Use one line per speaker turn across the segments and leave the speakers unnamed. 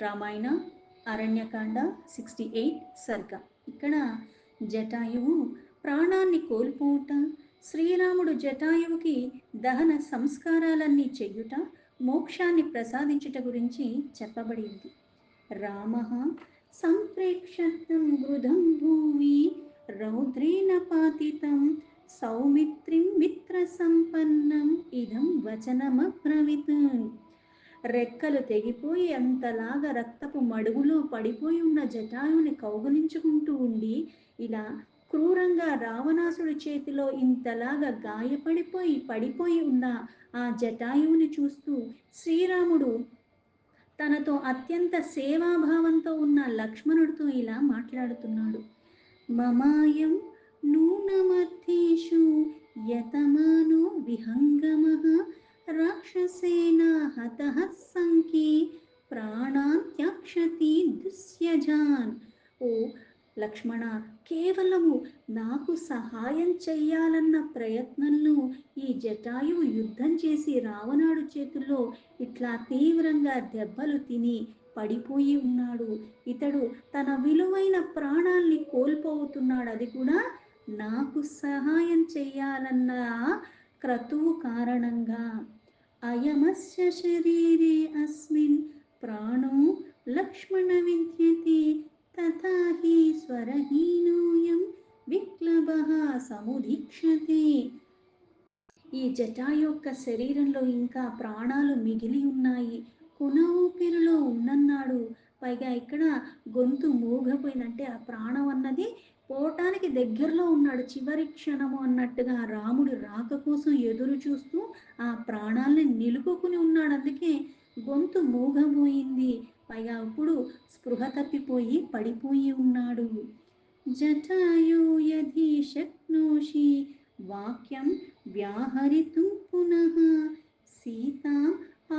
రామాయణ అరణ్యకాండ 68 సర్గ. ఇక్కడ జటాయువు ప్రాణాన్ని కోల్పోవుట, శ్రీరాముడు జటాయువుకి దహన సంస్కారాలన్నీ చెయ్యుట, మోక్షాన్ని ప్రసాదించుట గురించి చెప్పబడింది. రామః సంప్రేక్షతం వృధం భూమి రౌద్రేణ పాతితం సౌమిత్రిం మిత్ర సంపన్నం ఇదం వచనమబ్రవీత్. రెక్కలు తెగిపోయి అంతలాగా రక్తపు మడుగులో పడిపోయి ఉన్న జటాయువుని కౌగులించుకుంటూ ఉండి ఇలా క్రూరంగా రావణాసుడి చేతిలో ఇంతలాగా పడిపోయి ఉన్న ఆ జటాయువుని చూస్తూ శ్రీరాముడు తనతో అత్యంత సేవాభావంతో ఉన్న లక్ష్మణుడితో ఇలా మాట్లాడుతున్నాడు. మమాయం నూనమర్థేషు యతమానో విహంగమః రాక్షసేనా హతః సంఖ్యే ప్రాణాన్ త్యక్షతి దుస్యజాన్. ఓ లక్ష్మణ, కేవలము నాకు సహాయం చెయ్యాలన్న ప్రయత్నంలో ఈ జటాయువు యుద్ధం చేసి రావణాడు చేతుల్లో ఇట్లా తీవ్రంగా దెబ్బలు తిని పడిపోయి ఉన్నాడు. ఇతడు తన విలువైన ప్రాణాల్ని కోల్పోతున్నాడు. అది కూడా నాకు సహాయం చెయ్యాలన్న క్రతువు కారణంగా. అయమస్య శరీరే అస్మిన్ ప్రాణో లక్ష్మణ విద్యతే తథా హి స్వరహీనోయం విక్లభః సముదీక్షతే. ఈ జటాయు యొక్క శరీరంలో ఇంకా ప్రాణాలు మిగిలి ఉన్నాయి, కొన ఊపిరిలో ఉన్నన్నాడు. పైగా ఇక్కడ గొంతు మూగపోయిందంటే ఆ ప్రాణం అన్నది పోవటానికి దగ్గరలో ఉన్నాడు, చివరి క్షణము అన్నట్టుగా రాముడు రాక కోసం ఎదురు చూస్తూ ఆ ప్రాణాలని నిలుపుకుని ఉన్నాడు. అందుకే గొంతు మూగపోయింది. పైగా ఇప్పుడు స్పృహ తప్పిపోయి పడిపోయి ఉన్నాడు. జటాయు యది శక్నోషి వాక్యం వ్యాహరితుం పునః సీతాం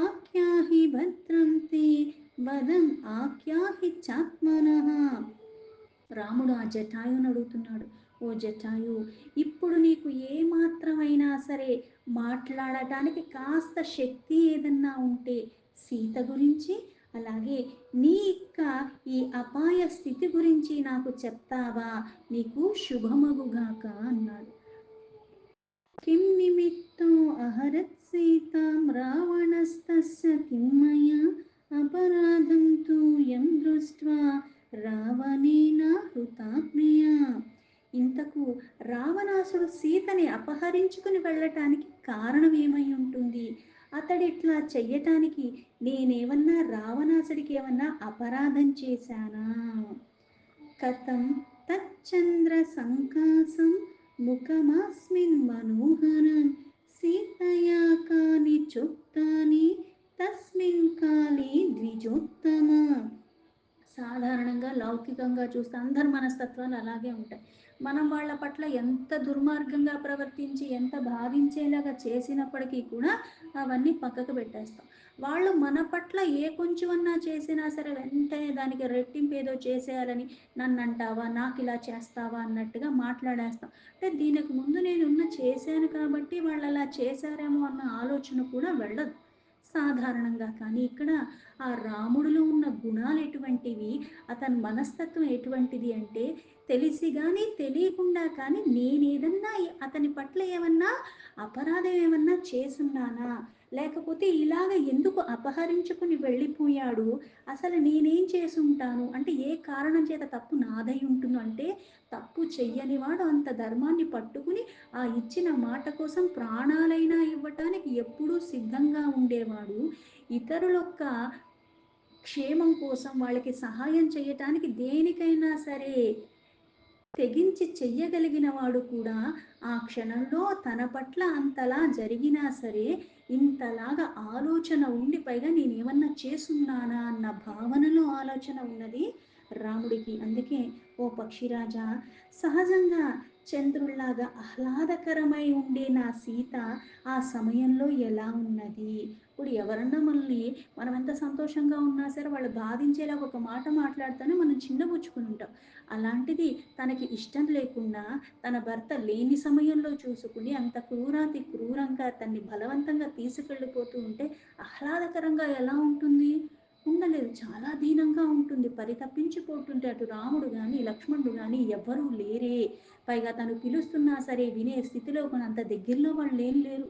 ఆఖ్యాహి భద్రం తే వదం ఆఖ్యాహి చాత్మనః. రాముడు ఆ జటాయుని అడుగుతున్నాడు, ఓ జటాయు, ఇప్పుడు నీకు ఏ మాత్రమైనా సరే మాట్లాడటానికి కాస్త శక్తి ఏదన్నా ఉంటే సీత గురించి, అలాగే నీ యొక్క ఈ అపాయ స్థితి గురించి నాకు చెప్తావా? నీకు శుభమగుగాక అన్నాడు. కిం నిమిత్తో అహరత్ సీతాం రావణస్తస్య కిమ్మయా అపరాధం తు యం దృష్ట్వా రావణేన హృతాత్మయా. ఇంతకు రావణాసుడు సీతని అపహరించుకుని వెళ్ళటానికి కారణం ఏమై ఉంటుంది? అతడిట్లా చెయ్యటానికి నేనేమన్నా రావణాసుడికి ఏమన్నా అపరాధం చేశానా? కథం తచ్చంద్ర సంకాసం ముఖమాస్మిన్ మనోహరం సీతయా కాని చోక్తాని తస్మిన్ కాలే ద్విజోత్తమ. సాధారణంగా లౌకికంగా చూస్తే అందరి మనస్తత్వాలు అలాగే ఉంటాయి. మనం వాళ్ళ పట్ల ఎంత దుర్మార్గంగా ప్రవర్తించి ఎంత బాధించేలాగా చేసినప్పటికీ కూడా అవన్నీ పక్కకు పెట్టేస్తాం. వాళ్ళు మన పట్ల ఏ కొంచెమన్నా చేసినా సరే వెంటనే దానికి రెట్టింపు ఏదో చేసేయాలని, నన్ను అంటావా, నాకు ఇలా చేస్తావా అన్నట్టుగా మాట్లాడేస్తాం. అంటే దీనికి ముందు నేను చేశాను కాబట్టి వాళ్ళు అలా చేశారేమో అన్న ఆలోచన కూడా వెళ్ళదు సాధారణంగా. కానీ ఇక్కడ ఆ రాముడిలో ఉన్న గుణాలు ఎటువంటివి, అతని మనస్తత్వం ఎటువంటిది అంటే తెలిసి కానీ తెలియకుండా కానీ నేనేదన్నా అతని పట్ల ఏమన్నా అపరాధం ఏమన్నా చేసున్నానా, లేకపోతే ఇలాగ ఎందుకు అపహరించుకుని వెళ్ళిపోయాడు, అసలు నేనేం చేసుంటాను అంటే ఏ కారణం చేత తప్పు నాదై ఉంటుందో అంటే తప్పు చెయ్యనివాడు అంత ధర్మాన్ని పట్టుకుని ఆ ఇచ్చిన మాట కోసం ప్రాణాలైనా ఇవ్వటానికి ఎప్పుడూ సిద్ధంగా ఉండేవాడు. ఇతరులొక్క క్షేమం కోసం వాళ్ళకి సహాయం చేయటానికి దేనికైనా సరే తెగించి చెయ్యగలిగిన వాడు కూడా ఆ క్షణంలో తన పట్ల అంతలా జరిగినా సరే ఇంతలాగా ఆలోచన ఉండి, పైగా నేనేమన్నా చేసున్నానా అన్న భావనలో ఆలోచన ఉన్నది రాముడికి. అందుకే ఓ పక్షిరాజా, సహజంగా చంద్రుల్లాగా ఆహ్లాదకరమై ఉండే నా సీత ఆ సమయంలో ఎలా ఉన్నది? ఇప్పుడు ఎవరన్నా మనల్ని మనం ఎంత సంతోషంగా ఉన్నా సరే వాళ్ళు బాధించేలాగా ఒక మాట మాట్లాడితేనే మనం చిన్నబుచ్చుకుని ఉంటాం. అలాంటిది తనకి ఇష్టం లేకుండా తన భర్త లేని సమయంలో చూసుకుని అంత క్రూరాతి క్రూరంగా తన్ని బలవంతంగా తీసుకెళ్ళిపోతూ ఉంటే ఆహ్లాదకరంగా ఎలా ఉంటుంది? ఉండలేదు. చాలా పరాధీనంగా ఉంటుంది. పరితపించిపోతుంటే అటు రాముడు గాని, లక్ష్మణుడు గాని ఎవ్వరూ లేరే. పైగా తను పిలుస్తున్నా సరే వినే స్థితిలో అంత దగ్గరలో వాళ్ళేం లేరు.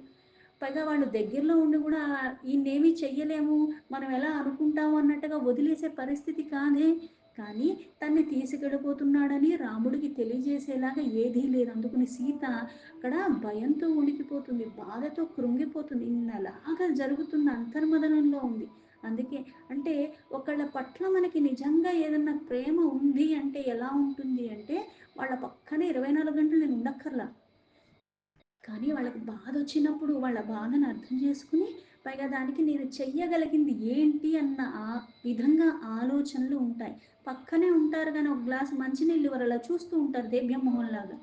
పైగా వాళ్ళు దగ్గరలో ఉండి కూడా ఈయన్నేమి చెయ్యలేము, మనం ఎలా అనుకుంటాము అన్నట్టుగా వదిలేసే పరిస్థితి కాదే. కానీ తన్ని తీసుకెళ్ళిపోతున్నాడని రాముడికి తెలియజేసేలాగా ఏదీ లేదు. అందుకని సీత అక్కడ భయంతో ఉణికిపోతుంది, బాధతో కృంగిపోతుంది. ఇన్నలాగా జరుగుతున్న అంతర్మదనంలో ఉంది. అందుకే అంటే ఒకళ్ళ పట్ల మనకి నిజంగా ఏదన్నా ప్రేమ ఉంది అంటే ఎలా ఉంటుంది అంటే, వాళ్ళ పక్కనే 24 గంటలు నేను ఉండక్కర్లా. కానీ వాళ్ళకి బాధొచ్చినప్పుడు వాళ్ళ బాధను అర్థం చేసుకుని, పైగా దానికి నేను చెయ్యగలిగింది ఏంటి అన్న ఆ విధంగా ఆలోచనలు ఉంటాయి. పక్కనే ఉంటారు గానీ, ఒక గ్లాస్ మంచినీళ్ళు ఇవ్వరు. అలా చూస్తూ ఉంటారు దేభ్యం మొహంలాగా.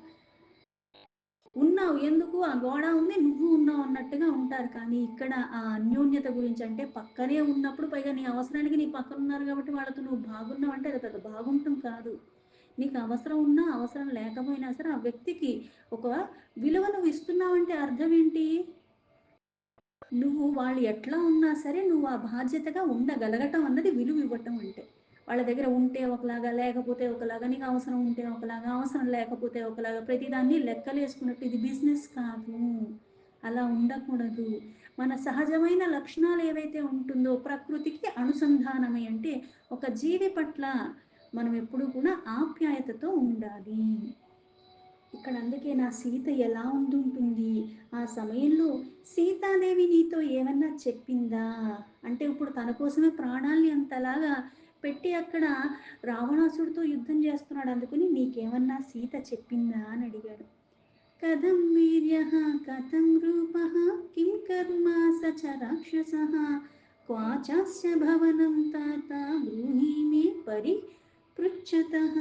ఉన్నావు ఎందుకు? ఆ గోడ ఉంది, నువ్వు ఉన్నావు అన్నట్టుగా ఉంటారు. కానీ ఇక్కడ ఆ అన్యోన్యత గురించి అంటే పక్కనే ఉన్నప్పుడు పైగా నీ అవసరానికి నీ పక్కన ఉన్నారు కాబట్టి వాళ్ళతో నువ్వు బాగున్నావంటే అది పెద్ద బాగుంటం కాదు. నీకు అవసరం ఉన్నా, అవసరం లేకపోయినా సరే ఆ వ్యక్తికి ఒక విలువ నువ్వు ఇస్తున్నావంటే అర్థం ఏంటి? నువ్వు వాళ్ళు ఎట్లా ఉన్నా సరే నువ్వు ఆ బాధ్యతగా ఉండగలగటం అన్నది విలువ ఇవ్వటం అంటే. వాళ్ళ దగ్గర ఉంటే ఒకలాగా, లేకపోతే ఒకలాగా, నీకు అవసరం ఉంటే ఒకలాగా, అవసరం లేకపోతే ఒకలాగా, ప్రతిదాన్ని లెక్కలేసుకున్నట్టు ఇది బిజినెస్ కాదు. అలా ఉండకూడదు. మన సహజమైన లక్షణాలు ఏవైతే ఉంటుందో ప్రకృతికి అనుసంధానమై అంటే ఒక జీవి పట్ల మనం ఎప్పుడూ కూడా ఆప్యాయతతో ఉండాలి. ఇక్కడ అందుకే నా సీత ఎలా ఉండుంటుంది? ఆ సమయంలో సీతాదేవి నీతో ఏమన్నా చెప్పిందా? అంటే ఇప్పుడు తన కోసమే ప్రాణాల్ని అంతలాగా పెట్టి అక్కడ రావణాసుడితో యుద్ధం చేస్తున్నాడు. అందుకని నీకేమన్నా సీత చెప్పిందా అని అడిగాడు. కథం వీర్యః కథం రూపః కిం కర్మ స చ రాక్షసః క్వాచాస్య భవనం తాత బ్రూహి మే పరిపృచ్ఛతః.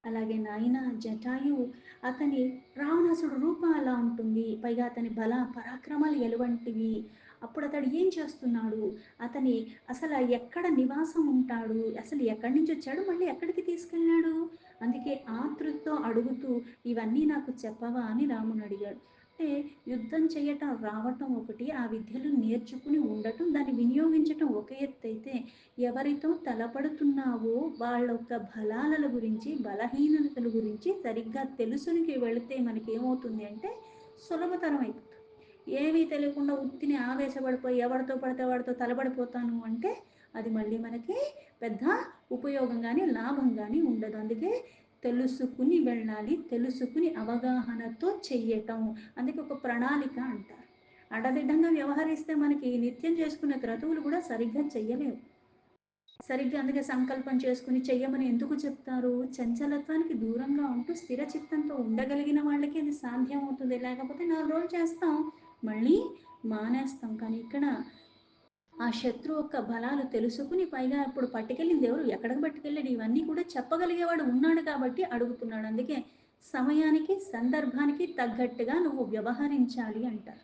అలాగే నాయన జటాయు అతని రావణాసుడు రూపం అలా ఉంటుంది. పైగా అతని బల పరాక్రమాలు ఎలువంటివి. అప్పుడు అతడు ఏం చేస్తున్నాడు? అతని అసలు ఎక్కడ నివాసం ఉంటాడు? అసలు ఎక్కడి నుంచి వచ్చాడు? మళ్ళీ ఎక్కడికి తీసుకెళ్ళాడు? అందుకే ఆతృతతో అడుగుతూ ఇవన్నీ నాకు చెప్పవా అని రాముని అడిగాడు. అంటే యుద్ధం చేయటం రావటం ఒకటి, ఆ విద్యలు నేర్చుకుని ఉండటం, దాన్ని వినియోగించటం ఒక ఎత్తైతే ఎవరితో తలపడుతున్నావో వాళ్ళ యొక్క బలాల గురించి, బలహీనతల గురించి సరిగ్గా తెలుసునికి వెళితే మనకి ఏమవుతుంది అంటే సులభతరం అయిపోతుంది. ఏమీ తెలియకుండా ఉత్తిని ఆవేశపడిపోయి ఎవరితో పడితే వాడితో తలబడిపోతాను అంటే అది మళ్ళీ మనకి పెద్ద ఉపయోగం కానీ లాభం కానీ ఉండదు. అందుకే తెలుసుకుని వెళ్ళాలి, తెలుసుకుని అవగాహనతో చెయ్యటం. అందుకే ఒక ప్రణాళిక అంటారు. అడదిడ్డంగా వ్యవహరిస్తే మనకి నిత్యం చేసుకునే క్రతువులు కూడా సరిగ్గా చెయ్యలేవు. సరిగ్గా అందుకే సంకల్పం చేసుకుని చెయ్యమని ఎందుకు చెప్తారు? చంచలత్వానికి దూరంగా ఉంటూ స్థిర చిత్తంతో ఉండగలిగిన వాళ్ళకి అది సాధ్యం అవుతుంది. లేకపోతే 4 రోజులు చేస్తాం, మళ్ళీ మానేస్తాం. కానీ ఇక్కడ ఆ శత్రువు యొక్క బలాలు తెలుసుకుని పైగా ఇప్పుడు పట్టుకెళ్ళింది ఎవరు? ఎక్కడికి పట్టుకెళ్ళాడు? ఇవన్నీ కూడా చెప్పగలిగేవాడు ఉన్నాడు కాబట్టి అడుగుతున్నాడు. అందుకే సమయానికి, సందర్భానికి తగ్గట్టుగా నువ్వు వ్యవహరించాలి అంటారు.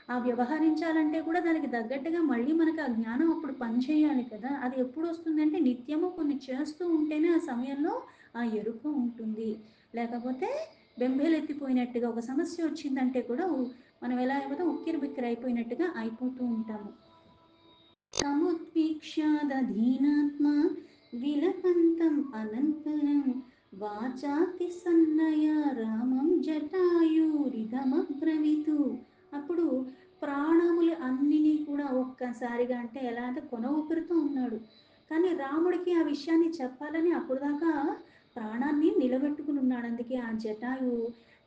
ఆ వ్యవహరించాలంటే కూడా దానికి తగ్గట్టుగా మళ్ళీ మనకు ఆ జ్ఞానం అప్పుడు పనిచేయాలి కదా! అది ఎప్పుడు వస్తుందంటే నిత్యము కొన్ని చేస్తూ ఉంటేనే ఆ సమయంలో ఆ ఎరుక ఉంటుంది. లేకపోతే బెంబేలెత్తిపోయినట్టుగా ఒక సమస్య వచ్చిందంటే కూడా మనం ఎలా అయిపోతాం ఉక్కిరిబిక్కిరి అయిపోయినట్టుగా అయిపోతూ ఉంటాము. సముద్విక్ష్యాదధీనాత్మా విలపంతం అనంతరం వాచాతి సన్నయ రామం జటాయూరిదమబ్రవీతు. అప్పుడు ప్రాణములు అన్నిని కూడా ఒక్కసారిగా అంటే ఎలా అంటే కొన ఊపిరితో ఉన్నాడు. కానీ రాముడికి ఆ విషయాన్ని చెప్పాలని అప్పుడు దాకా ప్రాణాన్ని నిలబెట్టుకుని ఉన్నాడు. అందుకే ఆ జటాయు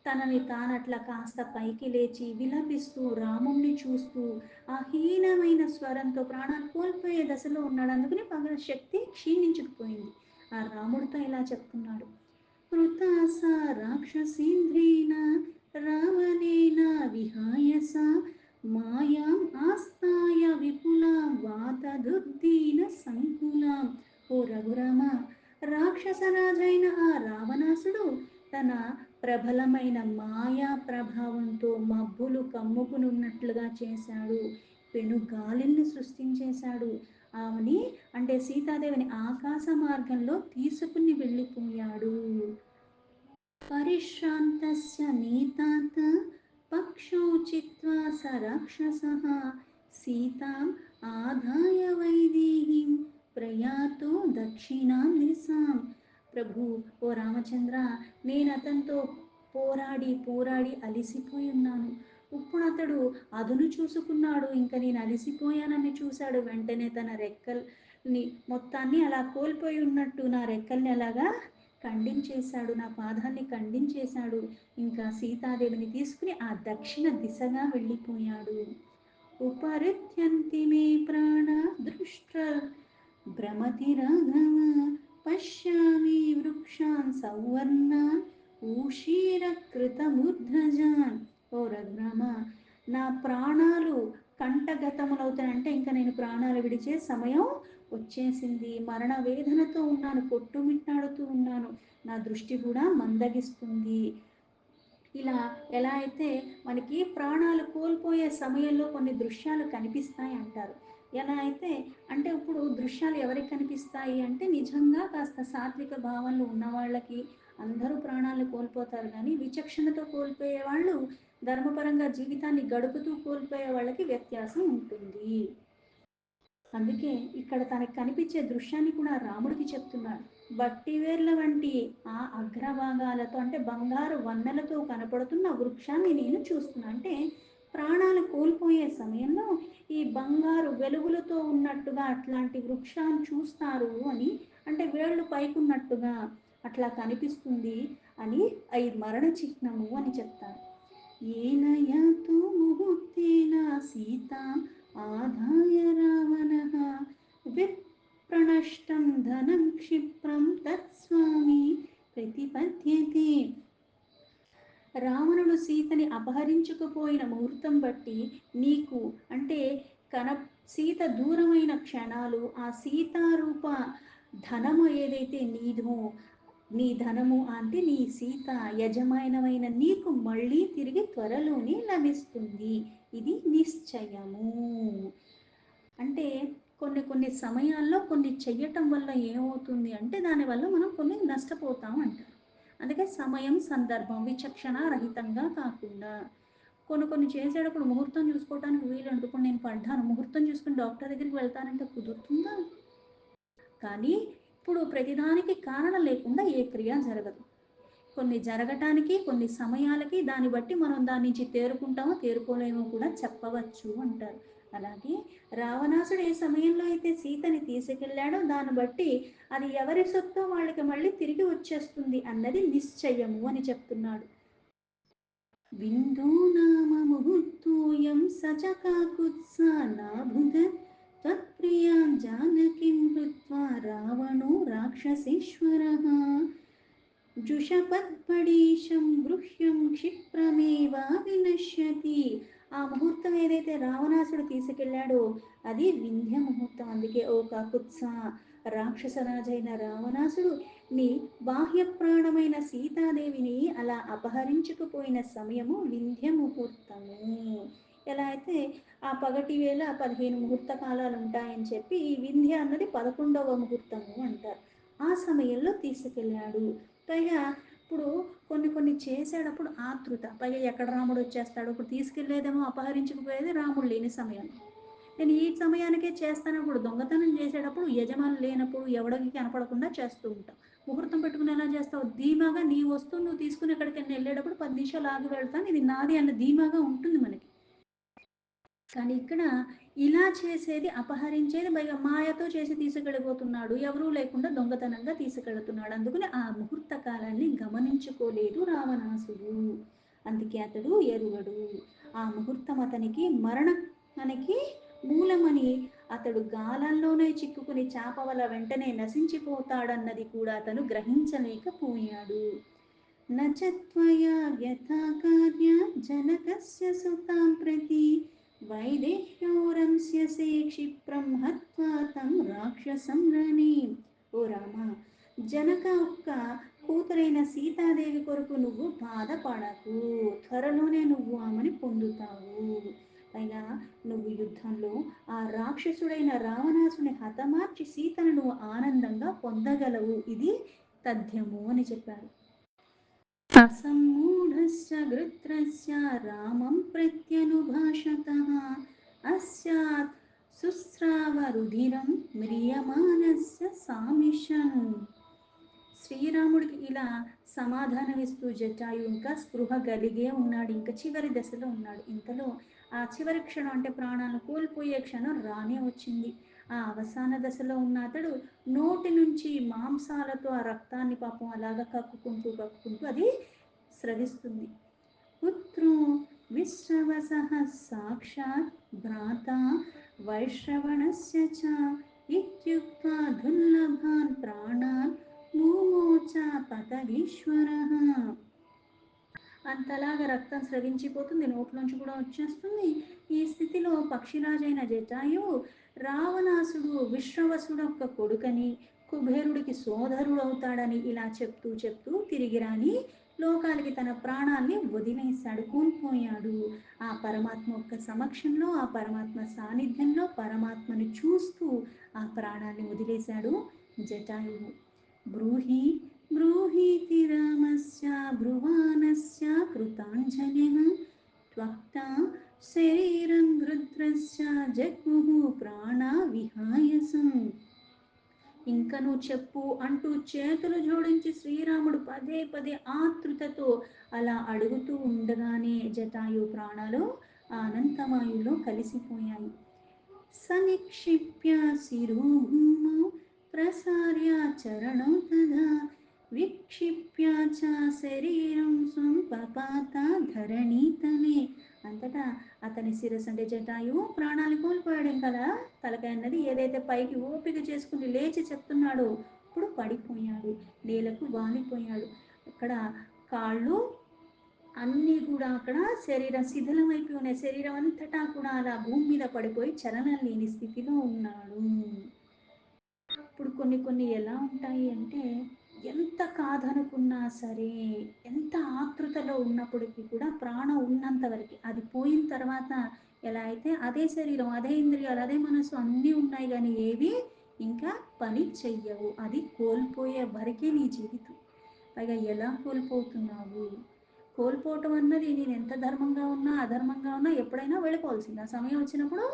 తనని తానట్లా కాస్త పైకి లేచి విలపిస్తూ రాముణ్ణి చూస్తూ ఆ హీనమైన స్వరంతో ప్రాణాలు కోల్పోయే దశలో ఉన్నాడు. అందుకని పగల శక్తి క్షీణించుకుపోయింది. ఆ రాముడితో ఇలా చెప్తున్నాడు. కృతాస రాక్షసీంద్రేణ రావణేన విహాయ సా మాయాం ఆస్థాయ విపులాం వాతదుర్దీన సంకులాం. ఓ రఘురామ, రాక్షసరాజైన ఆ రావణాసుడు తన ప్రబలమైన మాయా ప్రభావంతో మబ్బులు కమ్ముకునున్నట్లుగా చేశాడు. పెను గాలిని సృష్టించేశాడు. ఆమెని అంటే సీతాదేవిని ఆకాశ మార్గంలో తీసుకుని వెళ్ళిపోయాడు. పరిశ్రాంతస్య నీతాత పక్షో చిత్వా స రాక్షసః సీతాం ఆదాయ వైదేహీం దక్షిణాం దిశాం. ప్రభు, ఓ రామచంద్ర, నేను అతనితో పోరాడి పోరాడి అలిసిపోయి ఉన్నాను. ఇప్పుడు అతడు అదును చూసుకున్నాడు, ఇంకా నేను అలిసిపోయానని చూశాడు. వెంటనే తన రెక్కల్ని మొత్తాన్ని అలా కోల్పోయి ఉన్నట్టు నా రెక్కల్ని అలాగా ఖండించేశాడు, నా పాదాన్ని ఖండించేశాడు. ఇంకా సీతాదేవిని తీసుకుని ఆ దక్షిణ దిశగా వెళ్ళిపోయాడు. ఉపరిత్యంతి మే ప్రాణ దృష్ట భ్రమతి రాఘవ, పశ్యామి వృక్షాన్ సౌవర్ణాన్ ఊషీరకృతమూర్ధజాన్. ఓ రఘురామ, నా ప్రాణాలు కంఠగతములవుతాయంటే ఇంకా నేను ప్రాణాలు విడిచే సమయం వచ్చేసింది. మరణ వేదనతో ఉన్నాను, కొట్టుమిట్టాడుతూ ఉన్నాను, నా దృష్టి కూడా మందగిస్తుంది. ఇలా ఎలా అయితే మనకి ప్రాణాలు కోల్పోయే సమయంలో కొన్ని దృశ్యాలు కనిపిస్తాయి అంటారు. ఎలా అయితే అంటే ఇప్పుడు దృశ్యాలు ఎవరికి కనిపిస్తాయి అంటే నిజంగా కాస్త సాత్విక భావనలు ఉన్న వాళ్ళకి అందరూ ప్రాణాలు కోల్పోతారు, కానీ విచక్షణతో కోల్పోయే వాళ్ళు, ధర్మపరంగా జీవితాన్ని గడుపుతూ కోల్పోయే వాళ్ళకి వ్యత్యాసం ఉంటుంది. అందుకే ఇక్కడ తనకు కనిపించే దృశ్యాన్ని కూడా రాముడికి చెప్తున్నాడు. బట్టివేర్ల వంటి ఆ అగ్రభాగాలతో అంటే బంగారు వన్నెలతో కనపడుతున్న వృక్షాన్ని నేను చూస్తున్నా. అంటే ప్రాణాలు కోల్పోయే సమయంలో ఈ బంగారు వెలుగులతో ఉన్నట్టుగా అట్లాంటి వృక్షాన్ని చూస్తారు అని, అంటే వేళ్ళు పైకున్నట్టుగా అట్లా కనిపిస్తుంది అని, అవి మరణ చిహ్నము అని చెప్తారు. ఏనయాతో ముహూర్తేన సీతా ఆదాయ రావణః విప్రణష్టం ధనం క్షిప్రం తత్స్వామి ప్రతిపద్యతే. రావణుడు సీతని అపహరించుకుపోయిన ముహూర్తం బట్టి నీకు అంటే కన సీత దూరమైన క్షణాలు, ఆ సీతారూప ధనము ఏదైతే నీదో, నీ ధనము అంటే నీ సీత యజమానమైన నీకు మళ్ళీ తిరిగి త్వరలోనే లభిస్తుంది, ఇది నిశ్చయము. అంటే కొన్ని కొన్ని సమయాల్లో కొన్ని చెయ్యటం వల్ల ఏమవుతుంది అంటే దానివల్ల మనం కొన్ని నష్టపోతాం అంటారు. అందుకే సమయం సందర్భం విచక్షణ రహితంగా కాకుండా కొన్ని కొన్ని చేసేటప్పుడు ముహూర్తం చూసుకోవడానికి వీలు. అనుకోండి, నేను పడ్డాను, ముహూర్తం చూసుకుని డాక్టర్ దగ్గరికి వెళ్తానంటే కుదురుతుందా? కానీ ఇప్పుడు ప్రతిదానికి కారణం లేకుండా ఏ క్రియ జరగదు. కొన్ని జరగటానికి కొన్ని సమయాలకి దాన్ని బట్టి మనం దాని నుంచి తేరుకుంటామో తేరుకోలేమో కూడా చెప్పవచ్చు అంటారు. అలాగే రావణాసుడు ఏ సమయంలో అయితే సీతని తీసుకెళ్లాడో దాన్ని బట్టి అది ఎవరి సొత్తో వాళ్ళకి మళ్ళీ తిరిగి వచ్చేస్తుంది అన్నది నిశ్చయము అని చెప్తున్నాడు. విందో నామ ముహూర్తోయం సచకాకుత్సా నాభుద త్వత్ప్రియాం జానకిం హృత్వా రావణో రాక్షసేశ్వరః జుషపత్పడీశం గృహ్యం క్షిప్రమేవ వినశ్యతి. ఆ ముహూర్తం ఏదైతే రావణాసుడు తీసుకెళ్లాడో అది వింధ్య ముహూర్తం. అందుకే ఓ కాకుత్స, రాక్షసరాజైన రావణాసుడు నీ బాహ్య ప్రాణమైన సీతాదేవిని అలా అపహరించుకుపోయిన సమయము వింధ్య ముహూర్తము. ఎలా అయితే ఆ పగటి వేళ 15 ముహూర్త కాలాలు ఉంటాయని చెప్పి ఈ వింధ్య అన్నది 11వ ముహూర్తము అంటారు. ఆ సమయంలో తీసుకెళ్ళాడు. పైగా ఇప్పుడు కొన్ని కొన్ని చేసేటప్పుడు ఆతృత, పైగా ఎక్కడ రాముడు వచ్చేస్తాడు, ఇప్పుడు తీసుకెళ్లేదేమో అపహరించుకుపోయేది రాముడు లేని సమయం, నేను ఈ సమయానికే చేస్తానప్పుడు దొంగతనం చేసేటప్పుడు యజమాని లేనప్పుడు ఎవడికి కనపడకుండా చేస్తూ ఉంటాం. ముహూర్తం పెట్టుకుని ఎలా చేస్తావు? ధీమాగా నీ వస్తువు నువ్వు తీసుకుని ఎక్కడికైనా వెళ్ళేటప్పుడు 10 నిమిషాలు ఆగి వెళ్తాను, ఇది నాది అన్న ధీమాగా ఉంటుంది మనకి. కానీ ఇక్కడ ఇలా చేసేది అపహరించేది, పైగా మాయతో చేసి తీసుకెళ్ళిపోతున్నాడు, ఎవరూ లేకుండా దొంగతనంగా తీసుకెళ్తున్నాడు. అందుకని ఆ ముహూర్త కాలాన్ని గమనించుకోలేదు రావణాసుడు, అందుకే అతడు ఎరుగడు. ఆ ముహూర్తం అతనికి మరణానికి మూలమని, అతడు గాలంలోనే చిక్కుకుని చాపవల వెంటనే నశించిపోతాడన్నది కూడా అతను గ్రహించలేకపోయాడు. నచత్వయా యథా కార్య జనకస్య సుతాం ప్రతి వైదేహ్యోరంస్యసే క్షిప్రం హత్వా తం రాక్షసం రణి. ఓ రామ, జనక యొక్క కూతురైన సీతాదేవి కొరకు నువ్వు బాధపడకు, త్వరలోనే నువ్వు ఆమెని పొందుతావు. పైగా నువ్వు యుద్ధంలో ఆ రాక్షసుడైన రావణాసుని హతమార్చి సీతను నువ్వు ఆనందంగా పొందగలవు, ఇది తథ్యము అని చెప్పారు. అసమ్మూఢస్య గృత్రస్య రామం ప్రత్యనుభాషతః అస్యాత్ శుస్రావ రుధిరం మ్రియమానస్య సామిషన్. శ్రీరాముడికి ఇలా సమాధానమిస్తూ జటాయు ఇంకా స్పృహ కలిగే ఉన్నాడు, ఇంకా చివరి దశలో ఉన్నాడు. ఇంతలో ఆ చివరి క్షణం అంటే ప్రాణాలను కోల్పోయే క్షణం రానే వచ్చింది. ఆ అవసాన దశలో ఉన్న అతడు నోటి నుంచి మాంసాలతో ఆ రక్తాన్ని పాపం అలాగ కక్కుకుంటూ కక్కుకుంటూ అది స్రవిస్తుంది. పుత్రో విశ్రవసః సాక్షాత్ భ్రాతా వైశ్రవణస్య చ ఇత్యుక్త్వా దుర్లభాన్ ప్రాణాన్ ముమోచ పతవీశ్వరః. అంతలాగా రక్తం స్రవించిపోతుంది, నోట్లోంచి కూడా వచ్చేస్తుంది. ఈ స్థితిలో పక్షిరాజైన జటాయు రావణాసుడు విశ్రవసుడు యొక్క కొడుకని, కుబేరుడికి సోదరుడు అవుతాడని ఇలా చెప్తూ చెప్తూ తిరిగి రాని లోకాలకి తన ప్రాణాల్ని వదిలేశాడు, కోల్పోయాడు. ఆ పరమాత్మ యొక్క సమక్షంలో, ఆ పరమాత్మ సాన్నిధ్యంలో పరమాత్మని చూస్తూ ఆ ప్రాణాన్ని వదిలేశాడు జటాయువు. బ్రూహి బ్రూహీతి రామస్య బ్రువానస్య కృతాంజలిః త్వక్తా శరీరం రుద్రస్య జగ్ముః ప్రాణా విహాయసం. ఇంకను చెప్పు అంటూ చేతులు జోడించి శ్రీరాముడు పదే పదే ఆతృతతో అలా అడుగుతూ ఉండగానే జటాయు ప్రాణాలు అనంతవాయులో కలిసిపోయాయి. సనిక్షిప్య శిరోభూమౌ ప్రసార్య చరణౌ తదా విక్షిప్య చ శరీరం స్వం పపాత ధరణీతలే. అంతటా అతని శిరస్సు అంటే జటాయువు ప్రాణాలు కోల్పోయాడు. కదా తలకాయ అన్నది ఏదైతే పైకి ఓపిక చేసుకుని లేచి చెప్తున్నాడో ఇప్పుడు పడిపోయాడు, నేలకు వాలిపోయాడు. అక్కడ కాళ్ళు అన్నీ కూడా అక్కడ శరీరం శిథిలమైపోయి ఉన్నాయి, శరీరం అంతటా కూడా అలా భూమి మీద పడిపోయి చలనం లేని స్థితిలో ఉన్నాడు. ఇప్పుడు కొన్ని కొన్ని ఎలా ఉంటాయి అంటే ఎంత కాదనుకున్నా సరే, ఎంత ఆతృతలో ఉన్నప్పటికీ కూడా ప్రాణం ఉన్నంత వరకు, అది పోయిన తర్వాత ఎలా అయితే అదే శరీరం, అదే ఇంద్రియాలు, అదే మనసు అన్నీ ఉన్నాయి కానీ ఏవి ఇంకా పని చెయ్యవు. అది కోల్పోయే వరకే నీ జీవితం. పైగా ఎలా కోల్పోతున్నావు? కోల్పోవటం అన్నది నేను ఎంత ధర్మంగా ఉన్నా అధర్మంగా ఉన్నా ఎప్పుడైనా వెళ్ళిపోవాల్సింది. ఆ సమయం వచ్చినప్పుడు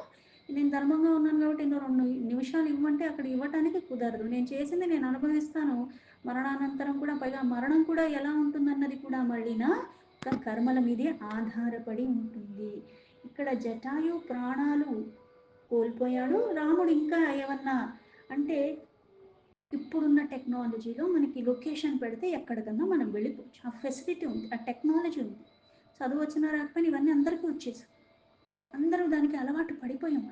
నేను ధర్మంగా ఉన్నాను కాబట్టి ఇంకో 2 నిమిషాలు ఇవ్వమంటే అక్కడ ఇవ్వటానికి కుదరదు. నేను చేసింది నేను అనుభవిస్తాను మరణానంతరం కూడా. పైగా మరణం కూడా ఎలా ఉంటుందన్నది కూడా మళ్ళీ నా కర్మల మీదే ఆధారపడి ఉంటుంది. ఇక్కడ జటాయు ప్రాణాలు కోల్పోయాడు. రాముడు ఇంకా ఏమన్నా అంటే ఇప్పుడున్న టెక్నాలజీలో మనకి లొకేషన్ పెడితే ఎక్కడికన్నా మనం వెళ్ళిపోవచ్చు, ఆ ఫెసిలిటీ ఉంది, ఆ టెక్నాలజీ ఉంది. చదువు వచ్చినా రాకపోయినా ఇవన్నీ అందరికీ వచ్చేసి అందరూ దానికి అలవాటు పడిపోయాం.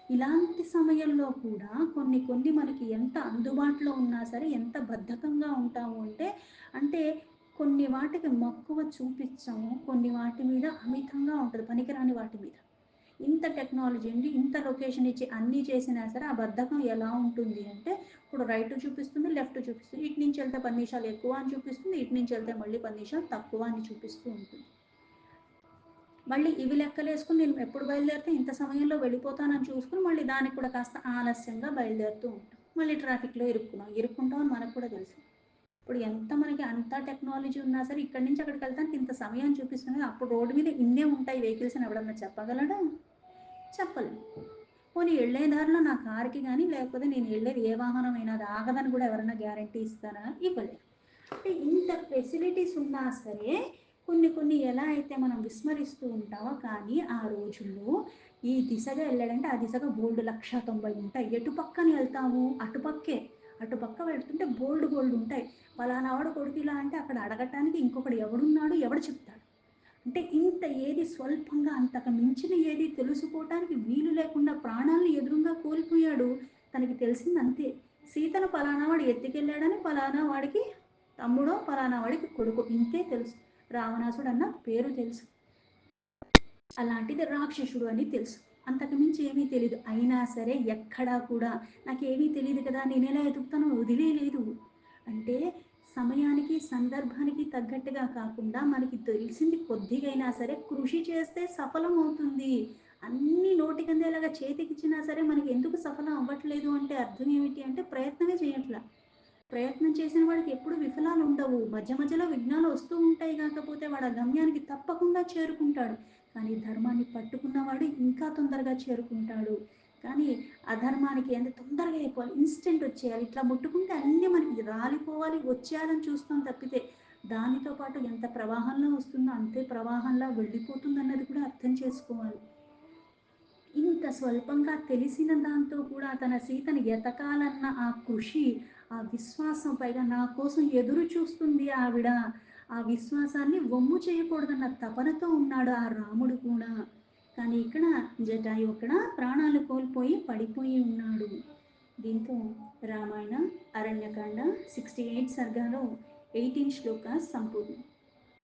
ఇలాంటి సమయంలో కూడా కొన్ని కొన్ని మనకి ఎంత అందుబాటులో ఉన్నా సరే ఎంత బద్ధకంగా ఉంటాము అంటే అంటే కొన్ని వాటికి మక్కువ చూపించాము, కొన్ని వాటి మీద అమితంగా ఉంటుంది, పనికిరాని వాటి మీద. ఇంత టెక్నాలజీ ఉంది, ఇంత లొకేషన్ ఇచ్చి అన్నీ చేసినా సరే ఆ బద్ధకం ఎలా ఉంటుంది అంటే ఇప్పుడు రైట్ చూపిస్తుంది, లెఫ్ట్ చూపిస్తుంది, ఇటు నుంచి వెళ్తే 10 నిమిషాలు ఎక్కువ అని చూపిస్తుంది, ఇటు నుంచి వెళ్తే మళ్ళీ 10 నిమిషాలు తక్కువ అని చూపిస్తూ ఉంటుంది. మళ్ళీ ఇవి లెక్కలేసుకుని నేను ఎప్పుడు బయలుదేరితే ఇంత సమయంలో వెళ్ళిపోతానని చూసుకుని మళ్ళీ దానికి కూడా కాస్త ఆలస్యంగా బయలుదేరుతూ ఉంటాం. మళ్ళీ ట్రాఫిక్లో ఇరుక్కుంటాం అని మనకు కూడా తెలుసు. ఇప్పుడు ఎంత మనకి అంత టెక్నాలజీ ఉన్నా సరే ఇక్కడి నుంచి అక్కడికి వెళ్తానికి ఇంత సమయం చూపిస్తున్నది. అప్పుడు రోడ్డు మీద ఇన్నే ఉంటాయి వెహికల్స్ అని ఎవడన్నా చెప్పగలడా? చెప్పలేం. పోనీ వెళ్ళే దారిలో నా కారుకి కానీ లేకపోతే నేను వెళ్ళేది ఏ వాహనం అయినా అది ఆగదని కూడా ఎవరైనా గ్యారంటీ ఇస్తారా? ఇవ్వలేరు. అంటే ఇంత ఫెసిలిటీస్ ఉన్నా సరే కొన్ని కొన్ని ఎలా అయితే మనం విస్మరిస్తూ ఉంటామో, కానీ ఆ రోజుల్లో ఈ దిశగా వెళ్ళాడంటే ఆ దిశగా బోల్డ్ 1,90 ఉంటాయి. ఎటు పక్కన వెళ్తాము అటుపక్కే, అటుపక్క వెళ్తుంటే బోల్డ్ ఉంటాయి. పలానా వాడు కొడుకు ఇలా అంటే అక్కడ అడగటానికి ఇంకొకడు ఎవడున్నాడు, ఎవడు చెప్తాడు? అంటే ఇంత ఏది స్వల్పంగా అంతకు మించిన ఏది తెలుసుకోవటానికి వీలు లేకుండా ప్రాణాలను ఎదురుగా కోల్పోయాడు. తనకి తెలిసింది అంతే, సీతను పలానా వాడు ఎత్తుకెళ్ళాడని, పలానా వాడికి తమ్ముడో పలానా వాడికి కొడుకు, ఇంతే తెలుసు. రావణాసుడు అన్న పేరు తెలుసు, అలాంటిది రాక్షసుడు అని తెలుసు. అంతకు మించి ఏమీ తెలియదు. అయినా సరే ఎక్కడా కూడా నాకేమీ తెలియదు కదా నేను ఎలా ఎదుగుతానో వదిలేదు. అంటే సమయానికి సందర్భానికి తగ్గట్టుగా కాకుండా మనకి తెలిసింది కొద్దిగైనా సరే కృషి చేస్తే సఫలం అవుతుంది. అన్నీ నోటికందేలాగా చేతికిచ్చినా సరే మనకి ఎందుకు సఫలం అవ్వట్లేదు అంటే అర్థం ఏమిటి అంటే ప్రయత్నమే చేయట్లా. ప్రయత్నం చేసిన వాడికి ఎప్పుడు విఫలాలు ఉండవు. మధ్య మధ్యలో విఘ్నాలు వస్తూ ఉంటాయి, కాకపోతే వాడు ఆ గమ్యానికి తప్పకుండా చేరుకుంటాడు. కానీ ధర్మాన్ని పట్టుకున్నవాడు ఇంకా తొందరగా చేరుకుంటాడు. కానీ అధర్మానికి ఎంత తొందరగా అయిపోవాలి, ఇన్స్టెంట్ వచ్చేయాలి, ఇట్లా ముట్టుకుంటే అన్నీ మనకి రాలిపోవాలి, వచ్చేయాలని చూస్తాం తప్పితే దానితో పాటు ఎంత ప్రవాహంలో వస్తుందో అంతే ప్రవాహంలా వెళ్ళిపోతుంది అన్నది కూడా అర్థం చేసుకోవాలి. ఇంత స్వల్పంగా తెలిసిన దాంతో కూడా తన సీతను ఎతకాలన్న ఆ కృషి, ఆ విశ్వాసం, పైగా నా కోసం ఎదురు చూస్తుంది ఆవిడ, ఆ విశ్వాసాన్ని వమ్ము చేయకూడదన్న తపనతో ఉన్నాడు ఆ రాముడు కూడా. కానీ ఇక్కడ జటాయు అక్కడ ప్రాణాలు కోల్పోయి పడిపోయి ఉన్నాడు. దీంతో రామాయణ అరణ్యకాండ 68 సర్గాలో 18 శ్లోకాస్ సంపూర్ణం.